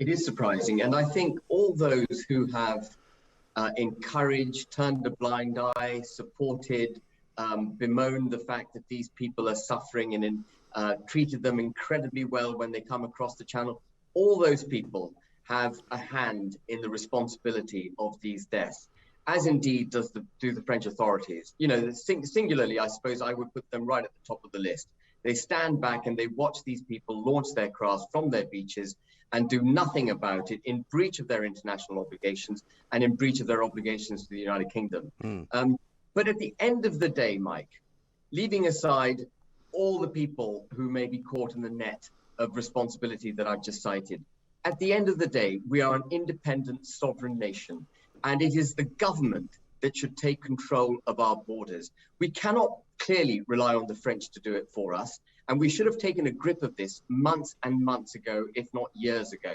It is surprising. And I think all those who have encouraged, turned a blind eye, supported, bemoaned the fact that these people are suffering and treated them incredibly well when they come across the channel, all those people have a hand in the responsibility of these deaths, as indeed do the French authorities. You know, singularly, I suppose I would put them right at the top of the list. They stand back and they watch these people launch their crafts from their beaches and do nothing about it, in breach of their international obligations and in breach of their obligations to the United Kingdom. But at the end of the day, Mike, leaving aside all the people who may be caught in the net of responsibility that I've just cited, at the end of the day, we are an independent sovereign nation, and it is the government that should take control of our borders. We cannot clearly rely on the French to do it for us, and we should have taken a grip of this months and months ago, if not years ago.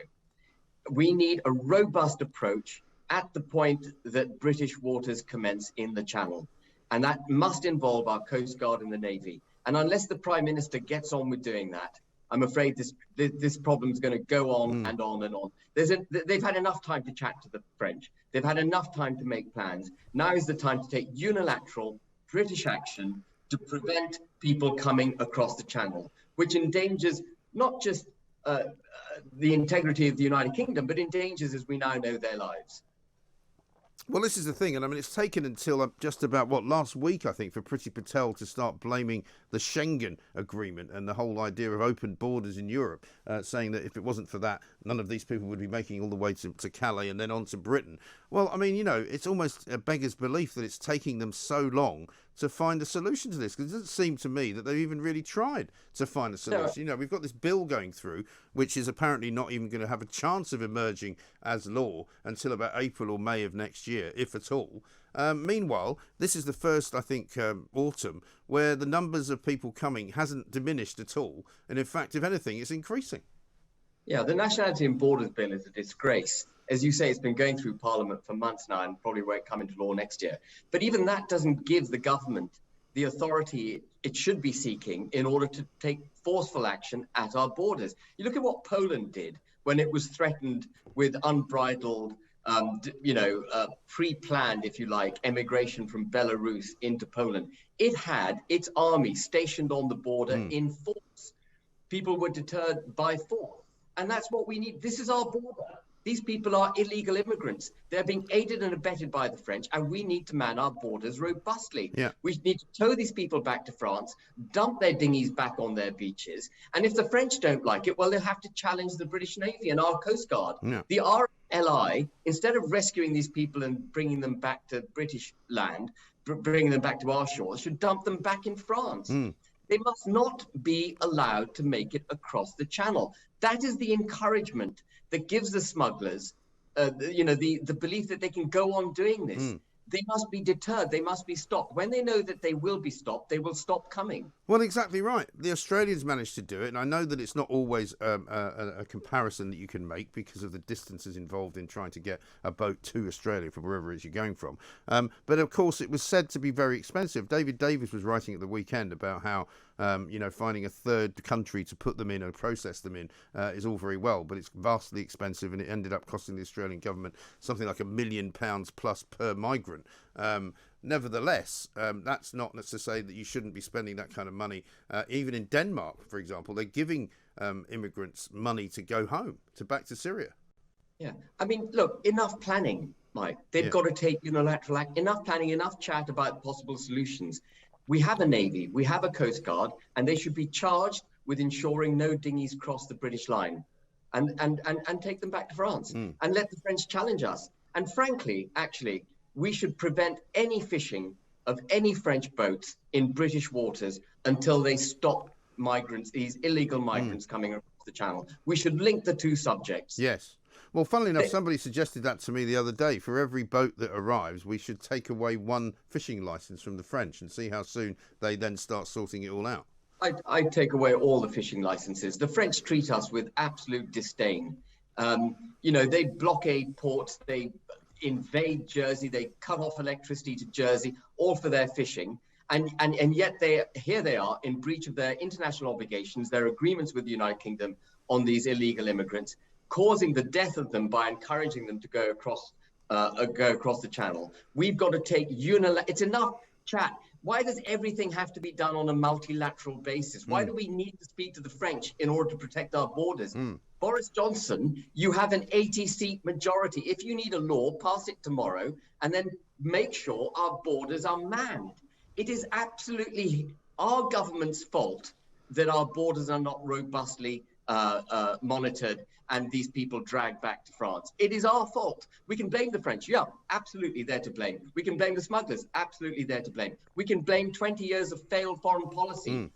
We need a robust approach at the point that British waters commence in the Channel, and that must involve our Coast Guard and the Navy. And unless the Prime Minister gets on with doing that, I'm afraid this problem is going to go on and on and on. They've had enough time to chat to the French. They've had enough time to make plans. Now is the time to take unilateral British action to prevent people coming across the Channel, which endangers not just the integrity of the United Kingdom, but endangers, as we now know, their lives. Well, this is the thing, and I mean, it's taken until just about, last week, I think, for Priti Patel to start blaming the Schengen Agreement and the whole idea of open borders in Europe, saying that if it wasn't for that, none of these people would be making all the way to Calais and then on to Britain. Well, I mean, you know, it's almost a beggar's belief that it's taking them so long to find a solution to this, because it doesn't seem to me that they've even really tried to find a solution. No. You know, we've got this bill going through, which is apparently not even going to have a chance of emerging as law until about April or May of next year, if at all. Meanwhile, this is the first, I think, autumn where the numbers of people coming hasn't diminished at all. And in fact, if anything, it's increasing. Yeah, the Nationality and Borders Bill is a disgrace. As you say, it's been going through Parliament for months now and probably won't come into law next year. But even that doesn't give the government the authority it should be seeking in order to take forceful action at our borders. You look at what Poland did when it was threatened with unbridled, pre-planned, if you like, emigration from Belarus into Poland. It had its army stationed on the border in force. People were deterred by force. And that's what we need. This is our border. These people are illegal immigrants. They're being aided and abetted by the French, and we need to man our borders robustly. Yeah. We need to tow these people back to France, dump their dinghies back on their beaches. And if the French don't like it, well, they'll have to challenge the British Navy and our Coast Guard. Yeah. The RLI, instead of rescuing these people and bringing them back to British land, bringing them back to our shores, should dump them back in France. They must not be allowed to make it across the Channel. That is the encouragement that gives the smugglers, the belief that they can go on doing this. They must be deterred. They must be stopped. When they know that they will be stopped, they will stop coming. Well, exactly right. The Australians managed to do it, and I know that it's not always a comparison that you can make because of the distances involved in trying to get a boat to Australia from wherever it is you're going from. But of course, it was said to be very expensive. David Davis was writing at the weekend about how finding a third country to put them in and process them in is all very well, but it's vastly expensive, and it ended up costing the Australian government something like £1 million plus per migrant. Nevertheless, that's not to say that you shouldn't be spending that kind of money. Even in Denmark, for example, they're giving immigrants money to go home, back to Syria. Yeah, I mean, look, enough planning, Mike. They've got to take unilateral act. Enough planning, enough chat about possible solutions. We have a Navy, we have a Coast Guard, and they should be charged with ensuring no dinghies cross the British line and take them back to France and let the French challenge us. And frankly, actually, we should prevent any fishing of any French boats in British waters until they stop migrants, these illegal migrants coming across the Channel. We should link the two subjects. Yes. Well, funnily enough, somebody suggested that to me the other day. For every boat that arrives, we should take away one fishing licence from the French and see how soon they then start sorting it all out. I'd take away all the fishing licences. The French treat us with absolute disdain. They blockade ports, they invade Jersey, they cut off electricity to Jersey, all for their fishing. And yet here they are in breach of their international obligations, their agreements with the United Kingdom on these illegal immigrants. causing the death of them by encouraging them to go across the channel. We've got to take it's enough chat. Why does everything have to be done on a multilateral basis? Why do we need to speak to the French in order to protect our borders? Boris Johnson, you have an 80-seat majority. If you need a law, pass it tomorrow and then make sure our borders are manned. It is absolutely our government's fault that our borders are not robustly monitored and these people dragged back to France. It is our fault. We can blame the French. Yeah, absolutely, they're to blame. We can blame the smugglers. Absolutely, they're to blame. We can blame 20 years of failed foreign policy,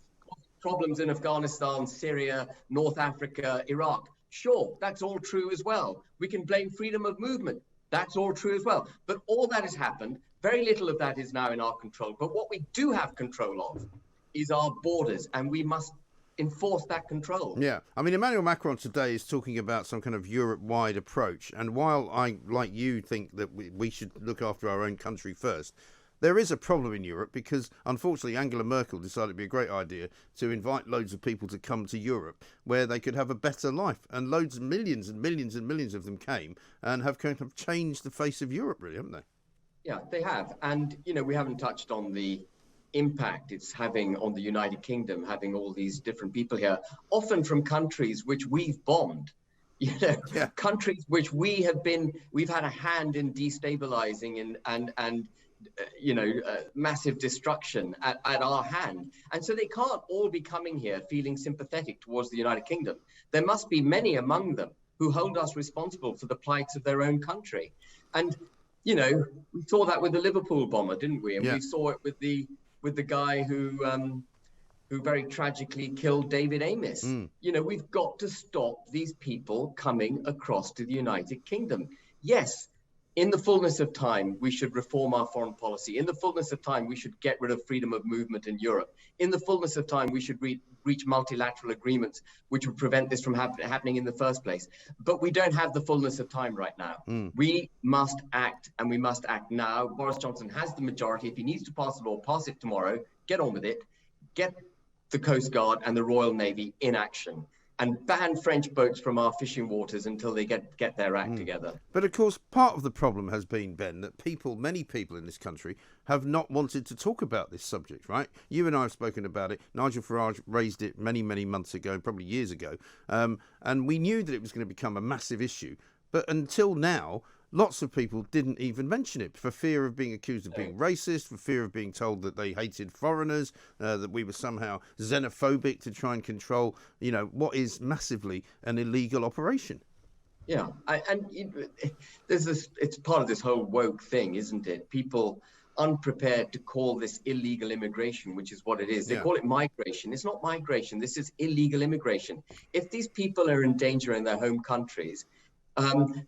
problems in Afghanistan, Syria, North Africa, Iraq. Sure, that's all true as well. We can blame freedom of movement. That's all true as well. But all that has happened. Very little of that is now in our control. But what we do have control of is our borders, and we must enforce that control. Yeah, I mean, Emmanuel Macron today is talking about some kind of Europe-wide approach. And while I, like you, think that we should look after our own country first, there is a problem in Europe because, unfortunately, Angela Merkel decided it'd be a great idea to invite loads of people to come to Europe where they could have a better life. And loads, millions and millions and millions of them came and have kind of changed the face of Europe, really, haven't they? Yeah, they have. And, you know, we haven't touched on the impact it's having on the United Kingdom, having all these different people here, often from countries which we've bombed, you know, countries which we've had a hand in destabilizing and massive destruction at our hand. And so they can't all be coming here feeling sympathetic towards the United Kingdom. There must be many among them who hold us responsible for the plights of their own country. And, you know, we saw that with the Liverpool bomber, didn't we? And we saw it with the guy who very tragically killed David Amis. You know, we've got to stop these people coming across to the United Kingdom. Yes, in the fullness of time, we should reform our foreign policy. In the fullness of time, we should get rid of freedom of movement in Europe. In the fullness of time, we should reach multilateral agreements which would prevent this from happening in the first place. But we don't have the fullness of time right now. We must act, and we must act now. Boris Johnson has the majority. If he needs to pass a law, pass it tomorrow. Get on with it. Get the Coast Guard and the Royal Navy in action. And ban French boats from our fishing waters until they get their act together. But of course, part of the problem has been, Ben, that many people in this country have not wanted to talk about this subject, right? You and I have spoken about it. Nigel Farage raised it many, many months ago, probably years ago. And we knew that it was going to become a massive issue. But until now, lots of people didn't even mention it for fear of being accused of being racist, for fear of being told that they hated foreigners, that we were somehow xenophobic to try and control, you know, what is massively an illegal operation. Yeah, it's part of this whole woke thing, isn't it? People unprepared to call this illegal immigration, which is what it is. They call it migration. It's not migration. This is illegal immigration. If these people are in danger in their home countries,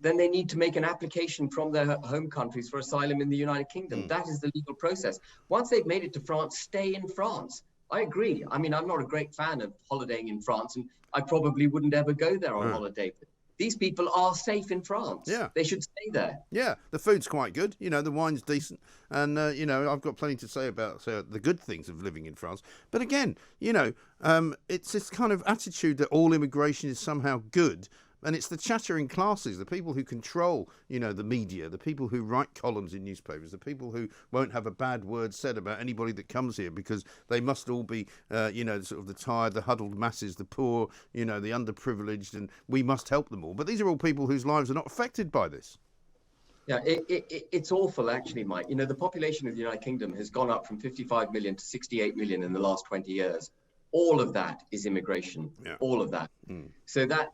then they need to make an application from their home countries for asylum in the United Kingdom. That is the legal process. Once they've made it to France, stay in France. I agree. I mean, I'm not a great fan of holidaying in France, and I probably wouldn't ever go there on holiday. But these people are safe in France. Yeah. They should stay there. Yeah, the food's quite good. You know, the wine's decent. And, you know, I've got plenty to say about the good things of living in France. But again, you know, it's this kind of attitude that all immigration is somehow good. And it's the chattering classes, the people who control, you know, the media, the people who write columns in newspapers, the people who won't have a bad word said about anybody that comes here because they must all be, you know, sort of the tired, the huddled masses, the poor, you know, the underprivileged, and we must help them all. But these are all people whose lives are not affected by this. Yeah, it's awful, actually, Mike. You know, the population of the United Kingdom has gone up from 55 million to 68 million in the last 20 years. All of that is immigration, all of that. So that,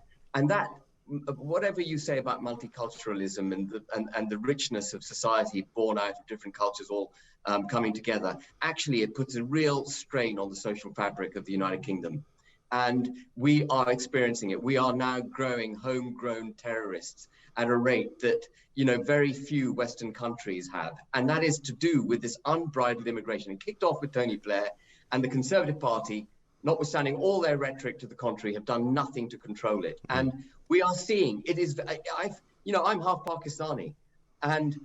whatever you say about multiculturalism and the richness of society born out of different cultures all coming together, actually it puts a real strain on the social fabric of the United Kingdom. And we are experiencing it. We are now growing homegrown terrorists at a rate that, you know, very few Western countries have. And that is to do with this unbridled immigration. It kicked off with Tony Blair, and the Conservative Party, notwithstanding all their rhetoric to the contrary, have done nothing to control it. And we are seeing it is, I'm half Pakistani. And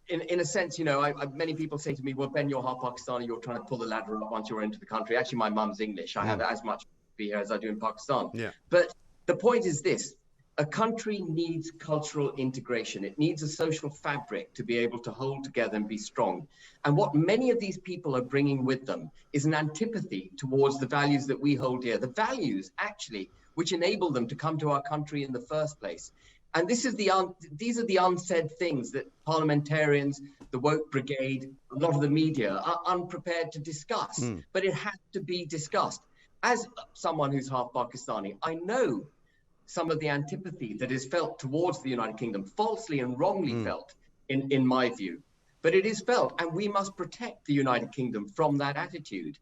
in a sense, you know, many people say to me, well, Ben, you're half Pakistani, you're trying to pull the ladder up once you're into the country. Actually, my mum's English. I have as much here as I do in Pakistan. Yeah. But the point is this, A country needs cultural integration. It needs a social fabric to be able to hold together and be strong. And what many of these people are bringing with them is an antipathy towards the values that we hold dear, the values actually which enable them to come to our country in the first place. And these are the unsaid things that parliamentarians, the woke brigade, a lot of the media are unprepared to discuss. But it has to be discussed. As someone who's half Pakistani, I know some of the antipathy that is felt towards the United Kingdom, falsely and wrongly felt, in my view. But it is felt, and we must protect the United Kingdom from that attitude.